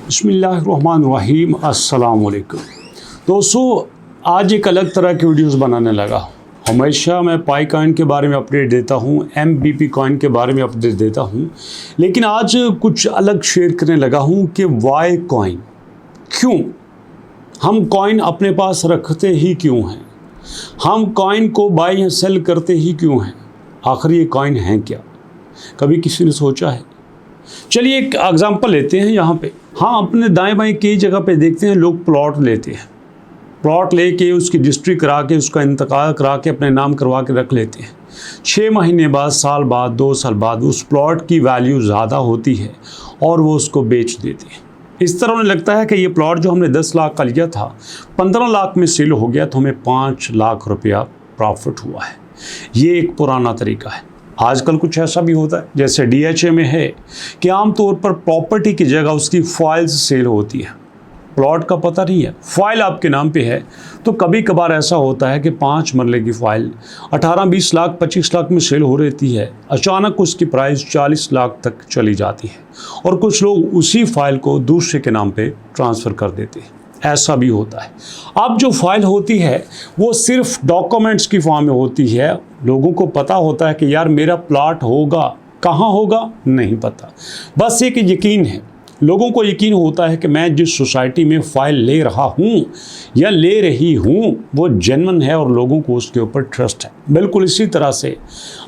बिस्मिल्लाहिर्रहमानिर्रहीम, अस्सलाम वालेकुम। दोस्तों, आज एक अलग तरह की वीडियोस बनाने लगा। हमेशा मैं पाई कॉइन के बारे में अपडेट देता हूँ, MBP कॉइन के बारे में अपडेट देता हूँ, लेकिन आज कुछ अलग शेयर करने लगा हूँ कि वाई कॉइन, क्यों हम कॉइन अपने पास रखते ही क्यों हैं, हम कॉइन को बाई या सेल करते ही क्यों हैं, आखिर ये कॉइन है क्या, कभी किसी ने सोचा है? चलिए एक एग्जांपल लेते हैं। यहाँ पे हाँ, अपने दाएं बाएं कई जगह पे देखते हैं लोग प्लॉट लेते हैं, प्लॉट लेके उसकी रजिस्ट्री करा के उसका इंतकाल करा के अपने नाम करवा के रख लेते हैं। 6 महीने बाद, साल बाद, 2 साल बाद उस प्लॉट की वैल्यू ज़्यादा होती है और वो उसको बेच देते हैं। इस तरह उन्हें लगता है कि ये प्लॉट जो हमने 10 लाख का लिया था 15 लाख में सेल हो गया तो हमें 5 लाख रुपया प्रॉफिट हुआ है। ये एक पुराना तरीका है। आजकल कुछ ऐसा भी होता है, जैसे DHA में है कि आमतौर पर प्रॉपर्टी की जगह उसकी फाइल्स सेल होती है। प्लॉट का पता नहीं है, फाइल आपके नाम पे है, तो कभी कभार ऐसा होता है कि 5 मरले की फाइल 18-20 लाख 25 लाख में सेल हो रहती है, अचानक उसकी प्राइस 40 लाख तक चली जाती है और कुछ लोग उसी फाइल को दूसरे के नाम पे ट्रांसफ़र कर देते हैं। ऐसा भी होता है। अब जो फाइल होती है वो सिर्फ डॉक्यूमेंट्स की फॉर्म में होती है। लोगों को पता होता है कि यार मेरा प्लॉट होगा, कहाँ होगा नहीं पता, बस एक यकीन है। लोगों को यकीन होता है कि मैं जिस सोसाइटी में फ़ाइल ले रहा हूँ या ले रही हूँ वो जेन्युइन है और लोगों को उसके ऊपर ट्रस्ट है। बिल्कुल इसी तरह से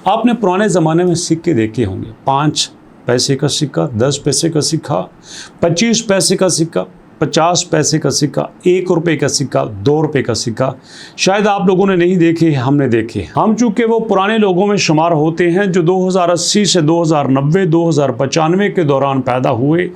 आपने पुराने ज़माने में सिक्के देखे होंगे, 5 पैसे का सिक्का, 10 पैसे का सिक्का, 25 पैसे का सिक्का, 50 पैसे का सिक्का, 1 रुपये का सिक्का, 2 रुपये का सिक्का। शायद आप लोगों ने नहीं देखे, हमने देखे। हम चूँकि वो पुराने लोगों में शुमार होते हैं जो 2080 से 2090, 2095 के दौरान पैदा हुए।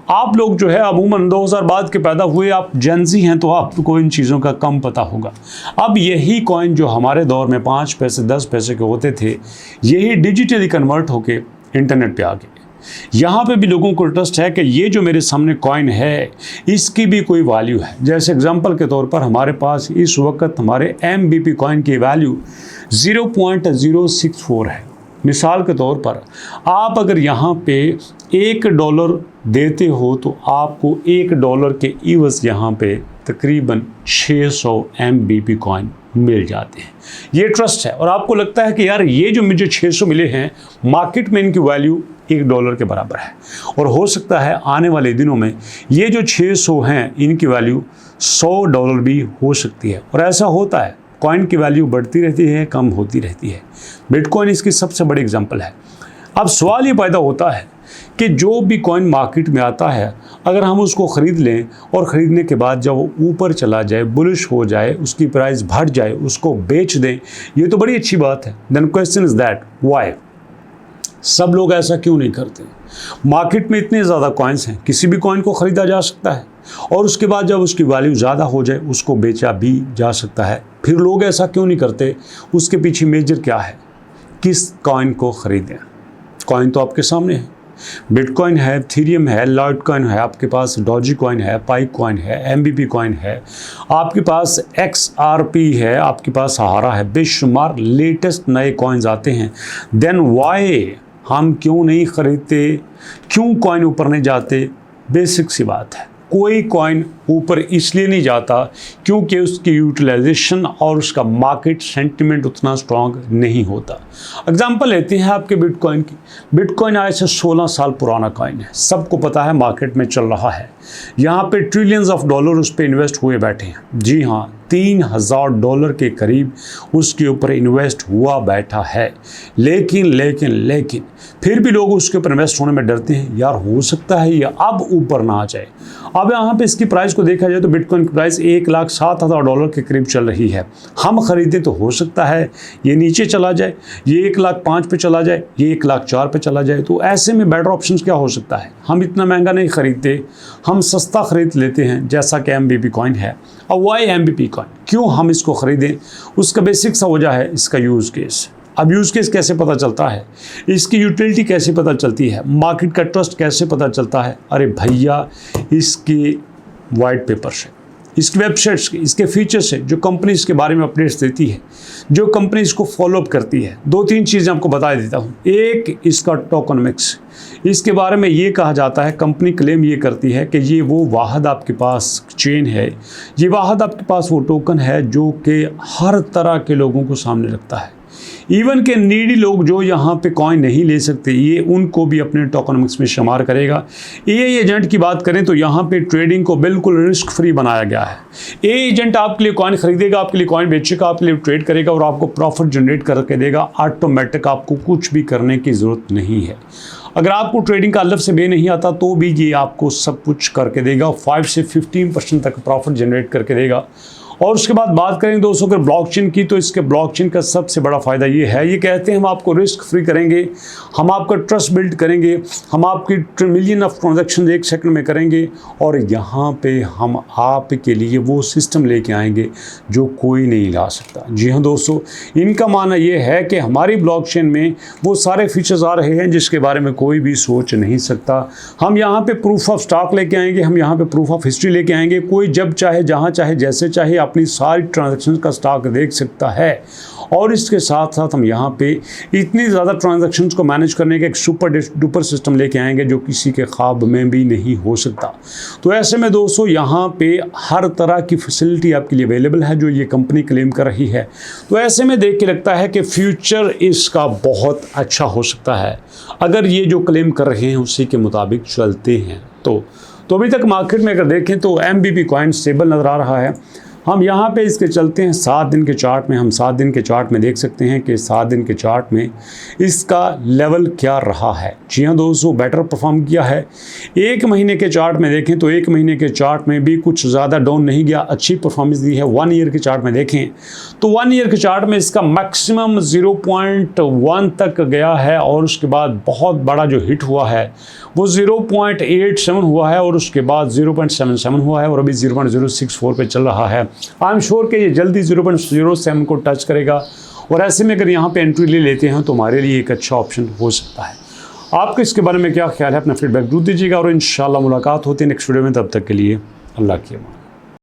आप लोग जो है अमूमन 2000 बाद के पैदा हुए, आप जेनजी हैं, तो आपको इन चीज़ों का कम पता होगा। अब यही कॉइन जो हमारे दौर में 5 पैसे 10 पैसे के होते थे, यही डिजिटली कन्वर्ट होके इंटरनेट पे आ गए। यहाँ पे भी लोगों को ट्रस्ट है कि ये जो मेरे सामने कॉइन है इसकी भी कोई वैल्यू है। जैसे एग्जांपल के तौर पर हमारे पास इस वक्त हमारे MBP कॉइन की वैल्यू 0.064 है। मिसाल के तौर पर आप अगर यहाँ पे $1 देते हो तो आपको $1 के इवज़ यहाँ पे तकरीबन 600 MBP कॉइन मिल जाते हैं। ये ट्रस्ट है और आपको लगता है कि यार ये जो मुझे 600 मिले हैं, मार्केट में इनकी वैल्यू $1 के बराबर है और हो सकता है आने वाले दिनों में ये जो 600 हैं इनकी वैल्यू $100 भी हो सकती है। और ऐसा होता है, कॉइन की वैल्यू बढ़ती रहती है, कम होती रहती है। बिटकॉइन इसकी सबसे बड़ी एग्जांपल है। अब सवाल ये पैदा होता है कि जो भी कॉइन मार्केट में आता है, अगर हम उसको ख़रीद लें और ख़रीदने के बाद जब वो ऊपर चला जाए, बुलिश हो जाए, उसकी प्राइस बढ़ जाए, उसको बेच दें, ये तो बड़ी अच्छी बात है। Then question is that why? सब लोग ऐसा क्यों नहीं करते? मार्केट में इतने ज़्यादा कॉइन्स हैं, किसी भी कॉइन को ख़रीदा जा सकता है और उसके बाद जब उसकी वैल्यू ज़्यादा हो जाए उसको बेचा भी जा सकता है। फिर लोग ऐसा क्यों नहीं करते? उसके पीछे मेजर क्या है? किस कॉइन को ख़रीदें? कॉइन तो आपके सामने है, बिटकॉइन है, इथेरियम है, लाइटकॉइन है, आपके पास डॉजी कॉइन है, पाई कॉइन है, MBP कॉइन है, आपके पास XRP है, आपके पास सहारा है, बेशुमार लेटेस्ट नए कॉइन्स आते हैं। देन वाई हम क्यों नहीं ख़रीदते? क्यों कॉइन ऊपर नहीं जाते? बेसिक सी बात है, कोई कॉइन ऊपर इसलिए नहीं जाता क्योंकि उसकी यूटिलाइजेशन और उसका मार्केट सेंटिमेंट उतना स्ट्रॉन्ग नहीं होता। एग्जांपल लेते हैं आपके बिटकॉइन की। बिटकॉइन आज से 16 साल पुराना कॉइन है, सबको पता है, मार्केट में चल रहा है। यहाँ पे ट्रिलियंस ऑफ डॉलर उस पर इन्वेस्ट हुए बैठे हैं। जी हाँ, $3000 के करीब उसके ऊपर इन्वेस्ट हुआ बैठा है। लेकिन फिर भी लोग उसके ऊपर इन्वेस्ट होने में डरते हैं। यार हो सकता है ये अब ऊपर ना आ जाए। अब यहाँ पे इसकी प्राइस को देखा जाए तो बिटकॉइन की प्राइस $1,07,000 के करीब चल रही है। हम ख़रीदें तो हो सकता है ये नीचे चला जाए, ये 1,05,000 पे चला जाए, ये 1,04,000 पे चला जाए। तो ऐसे में बेटर ऑप्शन क्या हो सकता है? हम इतना महंगा नहीं ख़रीदते, हम सस्ता ख़रीद लेते हैं, जैसा कि MBP कॉइन है। और वाई MBP कॉइन, क्यों हम इसको ख़रीदें? उसका बेसिक सा वजह है इसका यूज़ केस। अब यूज़ केस कैसे पता चलता है? इसकी यूटिलिटी कैसे पता चलती है? मार्केट का ट्रस्ट कैसे पता चलता है? अरे भैया, इसके वाइट पेपर से, इसकी वेबसाइट्स के, इसके फीचर्स है, जो कंपनी इसके बारे में अपडेट्स देती है, जो कंपनी इसको फॉलोअप करती है। 2-3 चीज़ें आपको बता देता हूँ। एक, इसका टोकनॉमिक्स, इसके बारे में ये कहा जाता है, कंपनी क्लेम ये करती है कि ये वो वाहद आपके पास चेन है, ये वाहद आपके पास वो टोकन है जो कि हर तरह के लोगों को सामने रखता है। इवन के नीडी लोग जो यहाँ पे कॉइन नहीं ले सकते, ये उनको भी अपने टोकनॉमिक्स में शुमार करेगा। ए एजेंट की बात करें तो यहाँ पे ट्रेडिंग को बिल्कुल रिस्क फ्री बनाया गया है। ए एजेंट आपके लिए कॉइन खरीदेगा, आपके लिए कॉइन बेचेगा, आपके लिए ट्रेड करेगा और आपको प्रॉफिट जनरेट करके देगा ऑटोमेटिक। आपको कुछ भी करने की ज़रूरत नहीं है। अगर आपको ट्रेडिंग का अल्फ से बे नहीं आता तो भी ये आपको सब कुछ करके देगा, 5 से 15% तक प्रॉफिट जनरेट करके देगा। और उसके बाद बात करें दोस्तों अगर ब्लॉकचेन की, तो इसके ब्लॉकचेन का सबसे बड़ा फ़ायदा ये है, ये कहते हैं हम आपको रिस्क फ्री करेंगे, हम आपका ट्रस्ट बिल्ड करेंगे, हम आपकी मिलियन ऑफ ट्रांजैक्शन 1 सेकंड में करेंगे और यहाँ पे हम आपके लिए वो सिस्टम लेके आएंगे जो कोई नहीं ला सकता। जी हाँ दोस्तों, इनका मानना ये है कि हमारी ब्लॉकचेन में वो सारे फीचर्स आ रहे हैं जिसके बारे में कोई भी सोच नहीं सकता। हम यहाँ पे प्रूफ ऑफ स्टॉक लेके आएंगे, हम यहाँ पे प्रूफ ऑफ हिस्ट्री लेके आएंगे। कोई जब चाहे, जहाँ चाहे, जैसे चाहे अपनी सारी ट्रांजैक्शंस का स्टॉक देख सकता है। और इसके साथ साथ हम यहाँ पे इतनी ज़्यादा ट्रांजैक्शंस को मैनेज करने का एक सुपर डुपर सिस्टम लेके आएंगे जो किसी के ख्वाब में भी नहीं हो सकता। तो ऐसे में दोस्तों यहाँ पे हर तरह की फैसिलिटी आपके लिए अवेलेबल है जो ये कंपनी क्लेम कर रही है। तो ऐसे में देख के लगता है कि फ्यूचर इसका बहुत अच्छा हो सकता है अगर ये जो क्लेम कर रहे हैं उसी के मुताबिक चलते हैं। तो अभी तक मार्केट में अगर देखें तो MBP कॉइन स्टेबल नज़र आ रहा है। हम यहाँ पे इसके चलते हैं 7 दिन के चार्ट में, हम 7 दिन के चार्ट में देख सकते हैं कि 7 दिन के चार्ट में इसका लेवल क्या रहा है। जी हाँ दोस्तों, बेटर परफॉर्म किया है। 1 महीने के चार्ट में देखें तो 1 महीने के चार्ट में भी कुछ ज़्यादा डाउन नहीं गया, अच्छी परफॉर्मेंस दी है। 1 ईयर के चार्ट में देखें तो 1 ईयर के चार्ट में इसका मैक्सिमम 0.1 तक गया है और उसके बाद बहुत बड़ा जो हिट हुआ है वो 0.87 हुआ है और उसके बाद 0.77 हुआ है और अभी 0.064 पे चल रहा है। आई एम श्योर कि ये जल्दी 0.07 को टच करेगा और ऐसे में अगर यहाँ पे एंट्री ले लेते हैं तो हमारे लिए एक अच्छा ऑप्शन हो सकता है। आपको इसके बारे में क्या ख्याल है, अपना फीडबैक जरूर दीजिएगा और इंशाल्लाह मुलाकात होती है नेक्स्ट वीडियो में। तब तक के लिए अल्लाह की अमान।